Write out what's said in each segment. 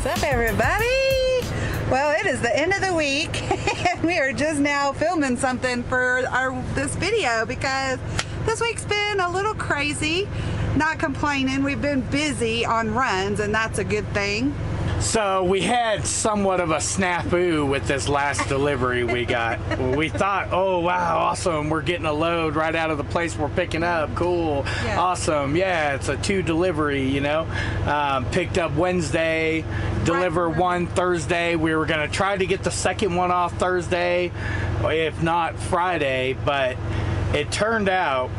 What's up, everybody? Well, it is the end of the week and we are just now filming something for this video because this week's been a little crazy. Not complaining, we've been busy on runs and that's a good thing. So we had somewhat of a snafu with this last delivery we got. We thought, oh wow, awesome, we're getting a load right out of the place we're picking up. Cool, yeah. Awesome, yeah, it's a 2 delivery, you know. Picked up Wednesday, deliver one Thursday. We were gonna try to get the second one off Thursday, if not Friday, but it turned out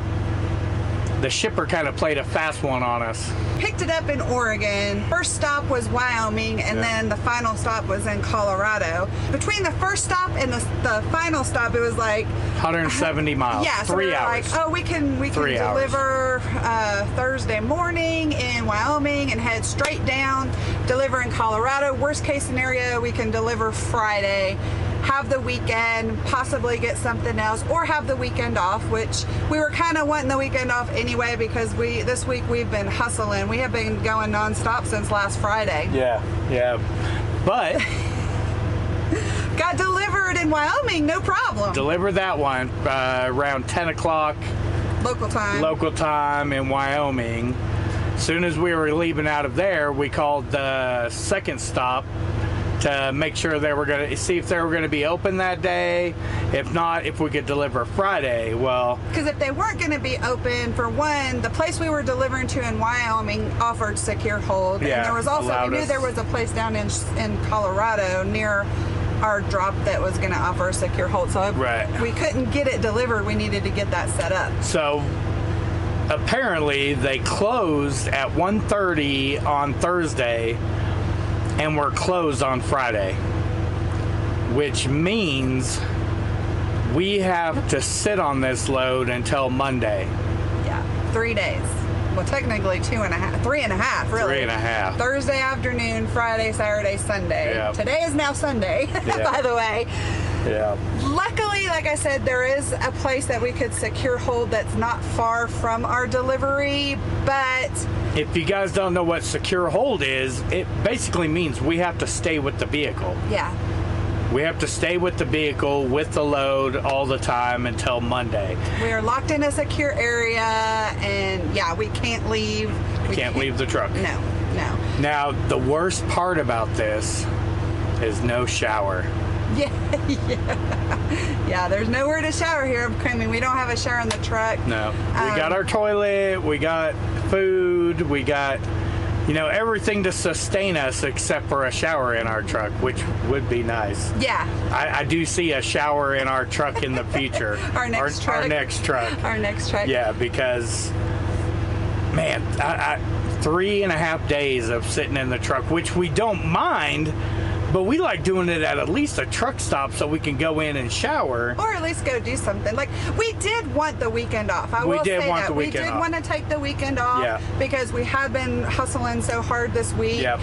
the shipper kind of played a fast one on us. Picked it up in Oregon. First stop was Wyoming, and then the final stop was in Colorado. Between the first stop and the final stop, it was like 170 miles. Yeah, so 3 we were hours. like, oh, we can deliver Thursday morning in Wyoming and head straight down, deliver in Colorado. Worst case scenario, we can deliver Friday, have the weekend, possibly get something else, or have the weekend off, which we were kind of wanting the weekend off anyway because this week we've been hustling. We have been going nonstop since last Friday. Yeah, but got delivered in Wyoming, no problem. Delivered that one around 10 o'clock local time in Wyoming. As soon as we were leaving out of there, we called the second stop to make sure they were going to see if they were going to be open that day. If not, if we could deliver Friday. Well, because if they weren't going to be open, for one, the place we were delivering to in Wyoming offered secure hold, yeah, and there was also we knew there was a place down in Colorado near our drop that was going to offer a secure hold. So if we couldn't get it delivered, we needed to get that set up. So apparently they closed at 1:30 on Thursday and we're closed on Friday, which means we have to sit on this load until Monday. Yeah, 3 days. Well, technically 2.5, 3.5, really. 3.5. Thursday afternoon, Friday, Saturday, Sunday. Yep. Today is now Sunday, yep. By the way. Yeah. Luckily, like I said, there is a place that we could secure hold that's not far from our delivery, but if you guys don't know what secure hold is, it basically means we have to stay with the vehicle. Yeah. We have to stay with the vehicle with the load all the time until Monday. We are locked in a secure area, and yeah, we can't leave. We can't leave the truck. No. Now, the worst part about this is no shower. Yeah, there's nowhere to shower here. I mean, we don't have a shower in the truck. No. We got our toilet, we got food, we got, everything to sustain us except for a shower in our truck, which would be nice. Yeah. I do see a shower in our truck in the future. Our next truck. Our next truck. Yeah, because, man, 3.5 days of sitting in the truck, which we don't mind, but we like doing it at least a truck stop so we can go in and shower. Or at least go do something. Like, we did want the weekend off. We did want to take the weekend off because we had been hustling so hard this week. Yep.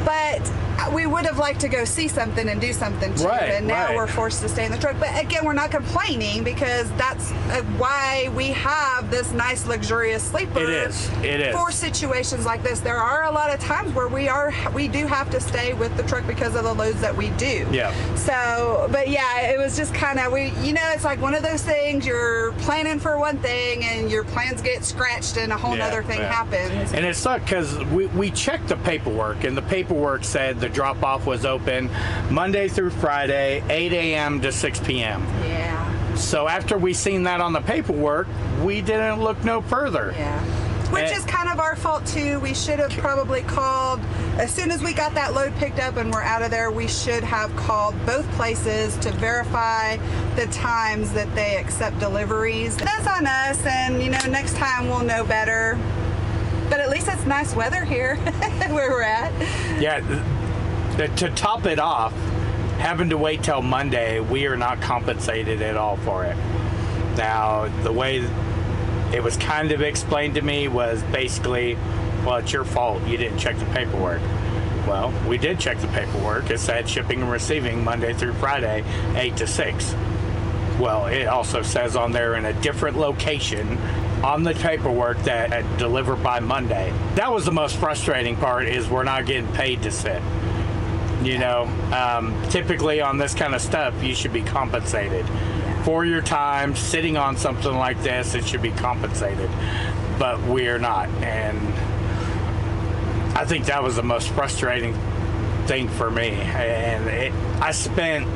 But we would have liked to go see something and do something too, and now we're forced to stay in the truck. But again, we're not complaining because that's why we have this nice luxurious sleeper. It is. For situations like this. There are a lot of times where we do have to stay with the truck because of the loads that we do. Yeah. So, but yeah, it was just kind of, it's like one of those things, you're planning for one thing and your plans get scratched and a whole other thing happens. And it sucked because we checked the paperwork, and the paperwork said the drop-off was open Monday through Friday, 8 a.m. to 6 p.m. Yeah. So after we seen that on the paperwork, we didn't look no further. Yeah. Which is kind of our fault too. We should have probably called, as soon as we got that load picked up and we're out of there, we should have called both places to verify the times that they accept deliveries. That's on us, and next time we'll know better. But at least it's nice weather here where we're at. Yeah, to top it off, having to wait till Monday, we are not compensated at all for it. Now, the way it was kind of explained to me was basically, well, it's your fault. You didn't check the paperwork. Well, we did check the paperwork. It said shipping and receiving Monday through Friday, 8 to 6. Well, it also says on there in a different location on the paperwork that deliver by Monday. That was the most frustrating part, is we're not getting paid to sit. You know, typically on this kind of stuff, you should be compensated for your time sitting on something like this. It should be compensated, but we're not. And I think that was the most frustrating thing for me. And I spent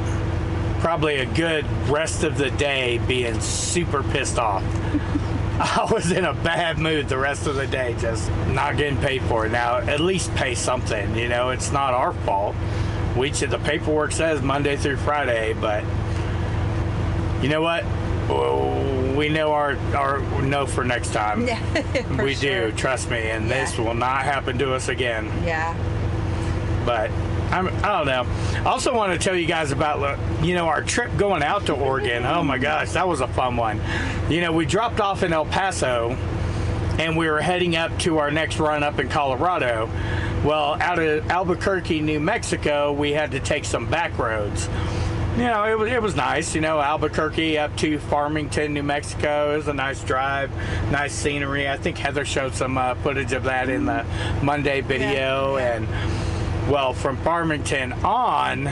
probably a good rest of the day being super pissed off. I was in a bad mood the rest of the day, just not getting paid for it. Now, at least pay something, you know, it's not our fault. The paperwork says Monday through Friday, but you know what? We know our no for next time. Yeah, we do, trust me, and this will not happen to us again. Yeah. But I don't know. I also want to tell you guys about, you know, our trip going out to Oregon. Oh my gosh, that was a fun one. You know, we dropped off in El Paso and we were heading up to our next run up in Colorado. Well, out of Albuquerque, New Mexico, we had to take some back roads. You know, it was nice, you know, Albuquerque up to Farmington, New Mexico. It was a nice drive, nice scenery. I think Heather showed some footage of that in the Monday video. And well, from Farmington on,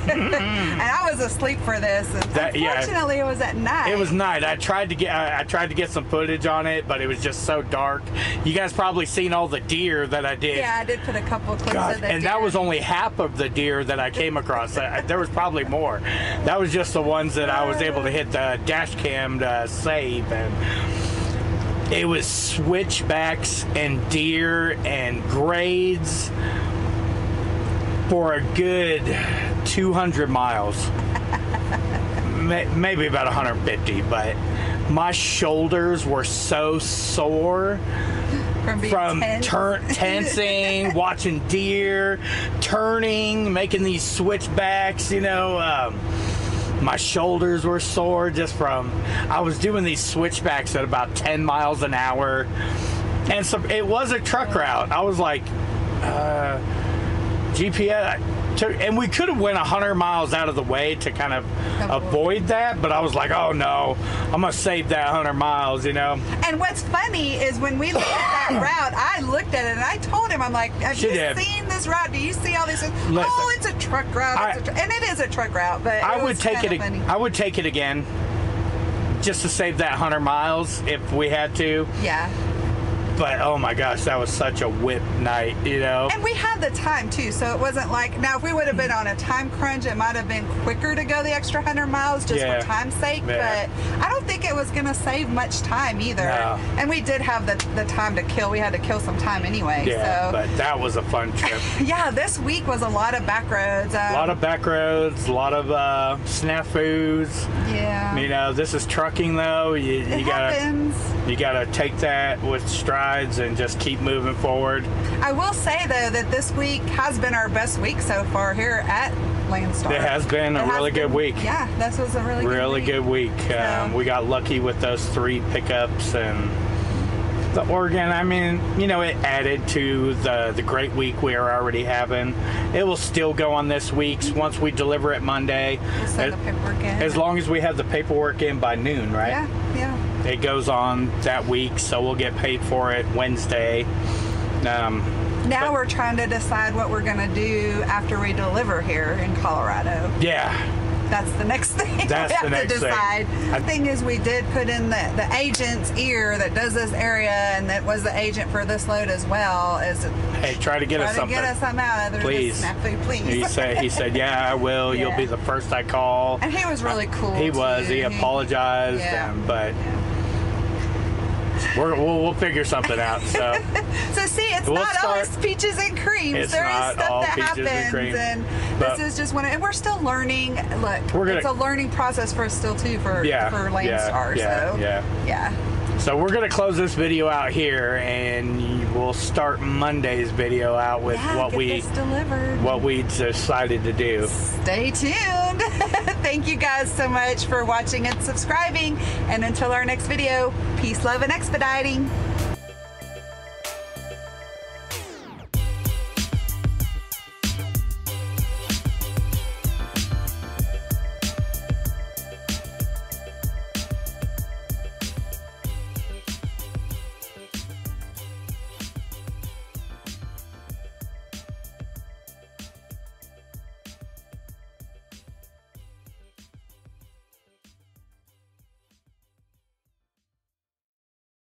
and I was asleep for this. And unfortunately, it was at night. It was night. I tried to get some footage on it, but it was just so dark. You guys probably seen all the deer that I did. Yeah, I did put a couple of clips of that. And that was only half of the deer that I came across. There was probably more. That was just the ones that I was able to hit the dash cam to save. And it was switchbacks and deer and grades for a good 200 miles, maybe about 150, but my shoulders were so sore from tensing, watching deer, turning, making these switchbacks, you know. My shoulders were sore just from, I was doing these switchbacks at about 10 miles an hour. And so it was a truck route. I was like, GPS, and we could have went 100 miles out of the way to kind of avoid that, but I was like, oh no, I'm gonna save that 100 miles, you know. And what's funny is when we looked at that route, I looked at it and I told him, I'm like, have you seen this route? Do you see all these things? Oh, it's a truck route. And it is a truck route, but I would take it again, just to save that 100 miles if we had to. Yeah. But oh my gosh, that was such a whip night, you know. And we had the time too, so it wasn't like, now if we would have been on a time crunch, it might have been quicker to go the extra 100 miles just for time's sake. Yeah. But I don't think it was going to save much time either. No. And we did have the time to kill. We had to kill some time anyway. Yeah, so. But that was a fun trip. Yeah, this week was a lot of back roads. A lot of back roads, a lot of snafus. Yeah. You know, this is trucking though. You gotta take that with strides and just keep moving forward. I will say though that this week has been our best week so far here at Landstar. It has been a really good week. Yeah, this was a really good week. We got lucky with those 3 pickups, and the Oregon, I mean, you know, it added to the great week we are already having. It will still go on this week's once we deliver it Monday. We'll send the paperwork in. As long as we have the paperwork in by noon, right? Yeah. It goes on that week, so we'll get paid for it Wednesday. Now we're trying to decide what we're going to do after we deliver here in Colorado. Yeah. That's the next thing That's we have to decide. The thing is, we did put in the agent's ear that does this area, and that was the agent for this load as well. Hey, try to get us something. Get us something out of please. Snafu, please. He said, yeah, I will. Yeah. You'll be the first I call. And he was really cool. He was. He apologized, but. We'll figure something out. So see, it's not always peaches and creams. There is stuff that happens, and this is just one. And we're still learning. Look, it's a learning process for us still too for Landstar. So we're gonna close this video out here, and we'll start Monday's video out with what we decided to do. Stay tuned. Thank you guys so much for watching and subscribing. And until our next video, peace, love, and expediting.